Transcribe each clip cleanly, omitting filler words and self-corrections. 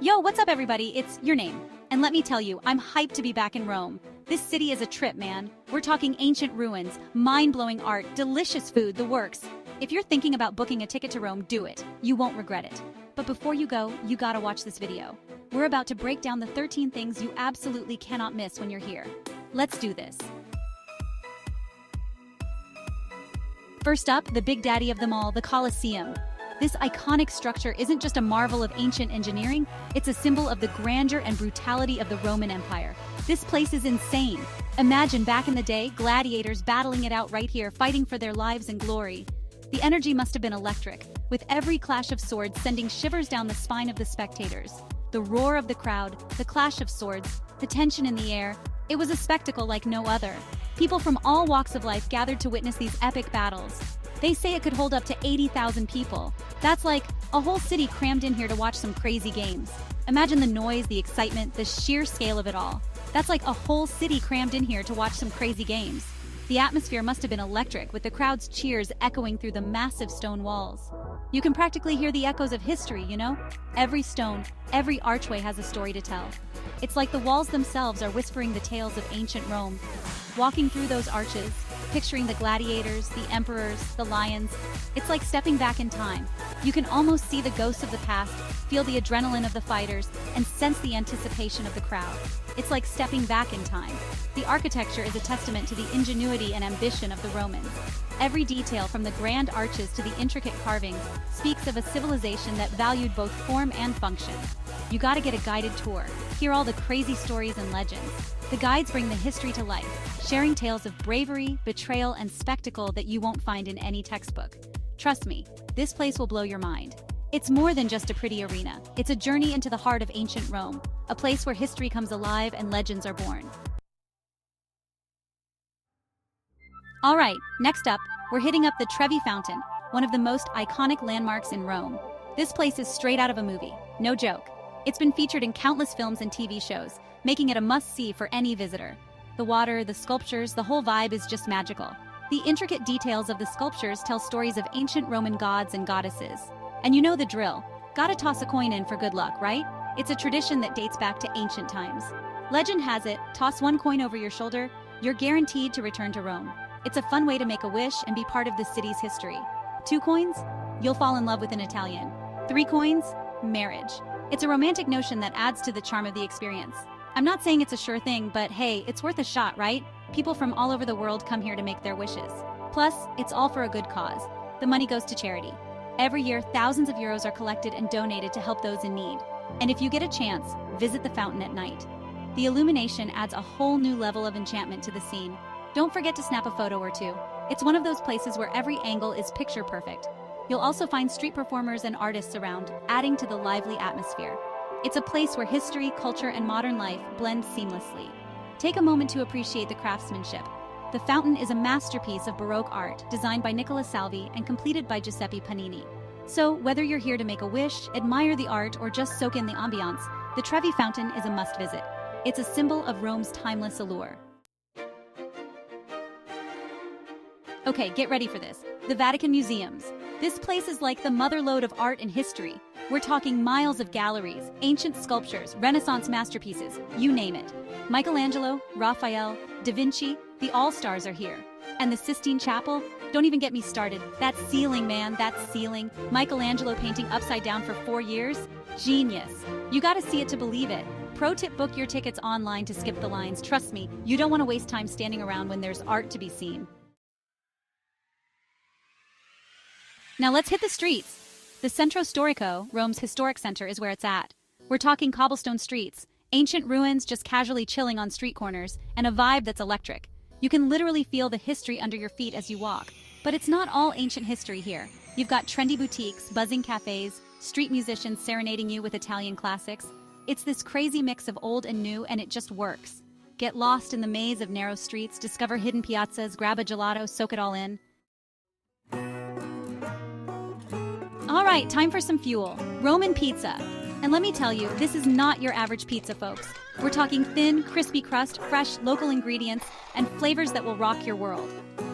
Yo, what's up everybody? It's your name. And let me tell you, I'm hyped to be back in Rome. This city is a trip, man. We're talking ancient ruins, mind-blowing art, delicious food, the works. If you're thinking about booking a ticket to Rome, do it. You won't regret it. But before you go, you gotta watch this video. We're about to break down the 13 things you absolutely cannot miss when you're here. Let's do this. First up, the big daddy of them all, the Colosseum. This iconic structure isn't just a marvel of ancient engineering, it's a symbol of the grandeur and brutality of the Roman Empire. This place is insane. Imagine back in the day, gladiators battling it out right here, fighting for their lives and glory. The energy must have been electric, with every clash of swords sending shivers down the spine of the spectators. The roar of the crowd, the clash of swords, the tension in the air, it was a spectacle like no other. People from all walks of life gathered to witness these epic battles. They say it could hold up to 80,000 people. That's like a whole city crammed in here to watch some crazy games. Imagine the noise, the excitement, the sheer scale of it all. That's like a whole city crammed in here to watch some crazy games. The atmosphere must have been electric, with the crowd's cheers echoing through the massive stone walls. You can practically hear the echoes of history, you know? Every stone, every archway has a story to tell. It's like the walls themselves are whispering the tales of ancient Rome. Walking through those arches, picturing the gladiators, the emperors, the lions, it's like stepping back in time. You can almost see the ghosts of the past, feel the adrenaline of the fighters, and sense the anticipation of the crowd. It's like stepping back in time. The architecture is a testament to the ingenuity and ambition of the Romans. Every detail, from the grand arches to the intricate carvings, speaks of a civilization that valued both form and function. You gotta get a guided tour, hear all the crazy stories and legends. The guides bring the history to life, sharing tales of bravery, betrayal, and spectacle that you won't find in any textbook. Trust me, this place will blow your mind. It's more than just a pretty arena. It's a journey into the heart of ancient Rome, a place where history comes alive and legends are born. All right, next up, we're hitting up the Trevi Fountain, one of the most iconic landmarks in Rome. This place is straight out of a movie, no joke. It's been featured in countless films and TV shows, making it a must-see for any visitor. The water, the sculptures, the whole vibe is just magical. The intricate details of the sculptures tell stories of ancient Roman gods and goddesses. And you know the drill. Gotta toss a coin in for good luck, right? It's a tradition that dates back to ancient times. Legend has it, toss one coin over your shoulder, you're guaranteed to return to Rome. It's a fun way to make a wish and be part of the city's history. 2 coins? You'll fall in love with an Italian. 3 coins? Marriage. It's a romantic notion that adds to the charm of the experience. I'm not saying it's a sure thing, but hey, it's worth a shot, right? People from all over the world come here to make their wishes. Plus, it's all for a good cause. The money goes to charity. Every year, thousands of euros are collected and donated to help those in need. And if you get a chance, visit the fountain at night. The illumination adds a whole new level of enchantment to the scene. Don't forget to snap a photo or two. It's one of those places where every angle is picture perfect. You'll also find street performers and artists around, adding to the lively atmosphere. It's a place where history, culture, and modern life blend seamlessly. Take a moment to appreciate the craftsmanship. The fountain is a masterpiece of Baroque art designed by Nicola Salvi and completed by Giuseppe Panini. So, whether you're here to make a wish, admire the art, or just soak in the ambiance, the Trevi Fountain is a must-visit. It's a symbol of Rome's timeless allure. Okay, get ready for this. The Vatican Museums. This place is like the motherlode of art and history. We're talking miles of galleries, ancient sculptures, Renaissance masterpieces, you name it. Michelangelo, Raphael, Da Vinci, the all-stars are here. And the Sistine Chapel? Don't even get me started. That ceiling, man, that ceiling. Michelangelo painting upside down for 4 years? Genius. You gotta see it to believe it. Pro tip, book your tickets online to skip the lines. Trust me, you don't want to waste time standing around when there's art to be seen. Now let's hit the streets. The Centro Storico, Rome's historic center, is where it's at. We're talking cobblestone streets, ancient ruins just casually chilling on street corners, and a vibe that's electric. You can literally feel the history under your feet as you walk. But it's not all ancient history here. You've got trendy boutiques, buzzing cafes, street musicians serenading you with Italian classics. It's this crazy mix of old and new, and it just works. Get lost in the maze of narrow streets, discover hidden piazzas, grab a gelato, soak it all in. All right, time for some fuel. Roman pizza. And let me tell you, this is not your average pizza, folks. We're talking thin, crispy crust, fresh, local ingredients, and flavors that will rock your world.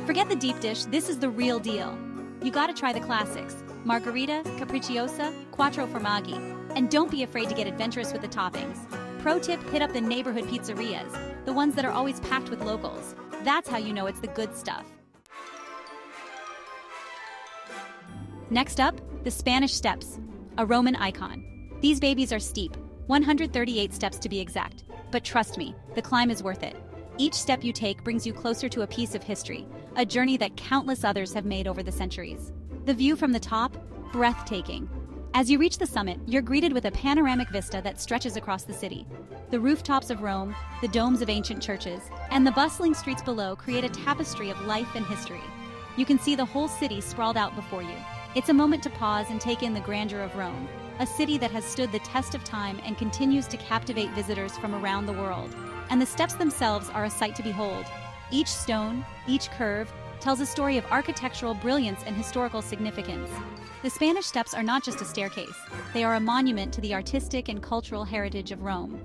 Forget the deep dish, this is the real deal. You gotta try the classics. margarita, capricciosa, quattro formaggi. And don't be afraid to get adventurous with the toppings. Pro tip, hit up the neighborhood pizzerias, the ones that are always packed with locals. That's how you know it's the good stuff. Next up, the Spanish Steps, a Roman icon. These babies are steep, 138 steps to be exact. But trust me, the climb is worth it. Each step you take brings you closer to a piece of history, a journey that countless others have made over the centuries. The view from the top, breathtaking. As you reach the summit, you're greeted with a panoramic vista that stretches across the city. The rooftops of Rome, the domes of ancient churches, and the bustling streets below create a tapestry of life and history. You can see the whole city sprawled out before you. It's a moment to pause and take in the grandeur of Rome, a city that has stood the test of time and continues to captivate visitors from around the world. And the steps themselves are a sight to behold. Each stone, each curve, tells a story of architectural brilliance and historical significance. The Spanish Steps are not just a staircase, they are a monument to the artistic and cultural heritage of Rome.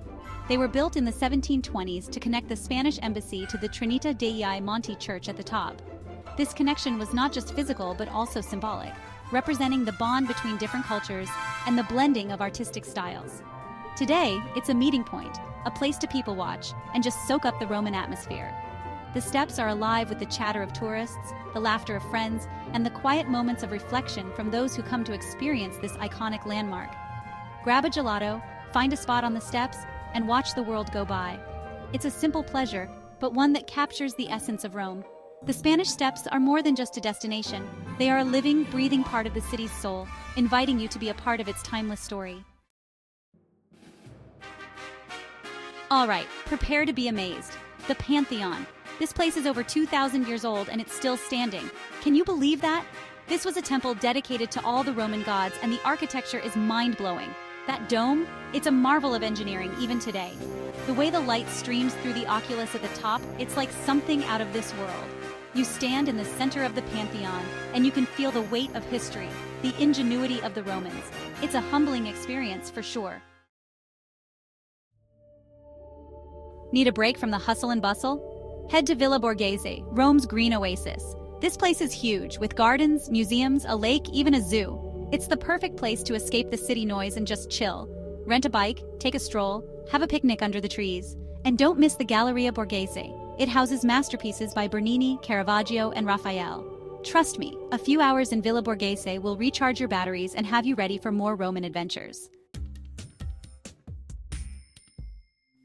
They were built in the 1720s to connect the Spanish embassy to the Trinita dei Monti church at the top. This connection was not just physical but also symbolic, representing the bond between different cultures and the blending of artistic styles. Today, it's a meeting point, a place to people watch, and just soak up the Roman atmosphere. The steps are alive with the chatter of tourists, the laughter of friends, and the quiet moments of reflection from those who come to experience this iconic landmark. Grab a gelato, find a spot on the steps, and watch the world go by. It's a simple pleasure, but one that captures the essence of Rome. The Spanish Steps are more than just a destination. They are a living, breathing part of the city's soul, inviting you to be a part of its timeless story. All right, prepare to be amazed. The Pantheon. This place is over 2,000 years old and it's still standing. Can you believe that? This was a temple dedicated to all the Roman gods, and the architecture is mind-blowing. That dome? It's a marvel of engineering even today. The way the light streams through the oculus at the top, it's like something out of this world. You stand in the center of the Pantheon, and you can feel the weight of history, the ingenuity of the Romans. It's a humbling experience for sure. Need a break from the hustle and bustle? Head to Villa Borghese, Rome's green oasis. This place is huge, with gardens, museums, a lake, even a zoo. It's the perfect place to escape the city noise and just chill. Rent a bike, take a stroll, have a picnic under the trees. And don't miss the Galleria Borghese. It houses masterpieces by Bernini, Caravaggio, and Raphael. Trust me, a few hours in Villa Borghese will recharge your batteries and have you ready for more Roman adventures.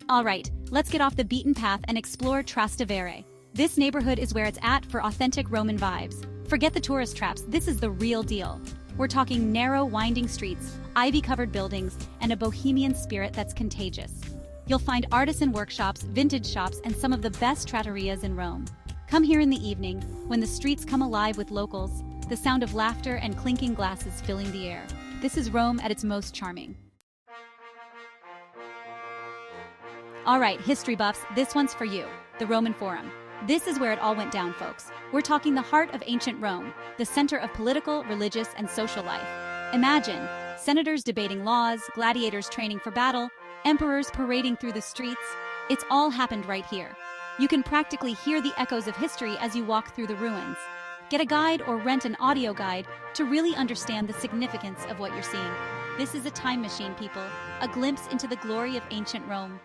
All right, let's get off the beaten path and explore Trastevere. This neighborhood is where it's at for authentic Roman vibes. Forget the tourist traps, this is the real deal. We're talking narrow, winding streets, ivy-covered buildings, and a bohemian spirit that's contagious. You'll find artisan workshops, vintage shops, and some of the best trattorias in Rome. Come here in the evening, when the streets come alive with locals, the sound of laughter and clinking glasses filling the air. This is Rome at its most charming. All right, history buffs, this one's for you, the Roman Forum. This is where it all went down, folks. We're talking the heart of ancient Rome, the center of political, religious, and social life. Imagine, senators debating laws, gladiators training for battle, emperors parading through the streets. It's all happened right here. You can practically hear the echoes of history as you walk through the ruins. Get a guide or rent an audio guide to really understand the significance of what you're seeing. This is a time machine, people, a glimpse into the glory of ancient Rome.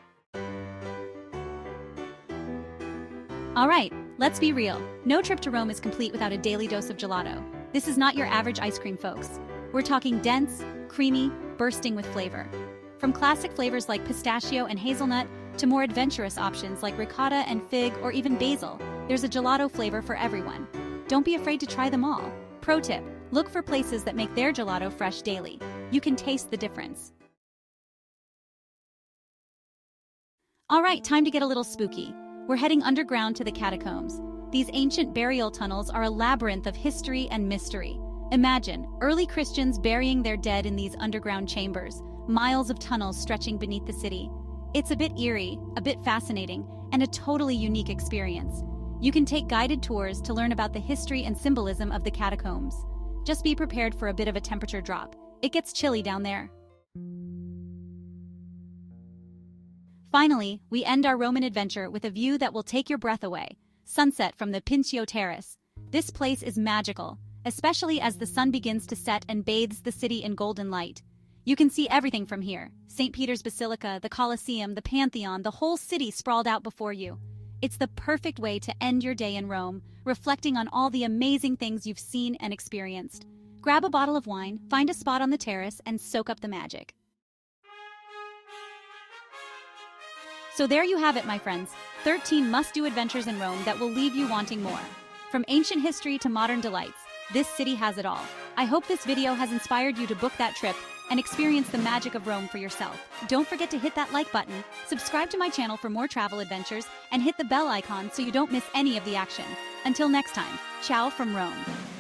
All right, let's be real. No trip to Rome is complete without a daily dose of gelato. This is not your average ice cream, folks. We're talking dense, creamy, bursting with flavor. From classic flavors like pistachio and hazelnut to more adventurous options like ricotta and fig or even basil, there's a gelato flavor for everyone. Don't be afraid to try them all. Pro tip, look for places that make their gelato fresh daily. You can taste the difference. All right, time to get a little spooky. We're heading underground to the catacombs. These ancient burial tunnels are a labyrinth of history and mystery. Imagine, early Christians burying their dead in these underground chambers, miles of tunnels stretching beneath the city. It's a bit eerie, a bit fascinating, and a totally unique experience. You can take guided tours to learn about the history and symbolism of the catacombs. Just be prepared for a bit of a temperature drop. It gets chilly down there. Finally, we end our Roman adventure with a view that will take your breath away. Sunset from the Pincio Terrace. This place is magical, especially as the sun begins to set and bathes the city in golden light. You can see everything from here: St. Peter's Basilica, the Colosseum, the Pantheon, the whole city sprawled out before you. It's the perfect way to end your day in Rome, reflecting on all the amazing things you've seen and experienced. Grab a bottle of wine, find a spot on the terrace, and soak up the magic. So there you have it, my friends. 13 must-do adventures in Rome that will leave you wanting more. From ancient history to modern delights, this city has it all. I hope this video has inspired you to book that trip and experience the magic of Rome for yourself. Don't forget to hit that like button, subscribe to my channel for more travel adventures, and hit the bell icon so you don't miss any of the action. Until next time, ciao from Rome.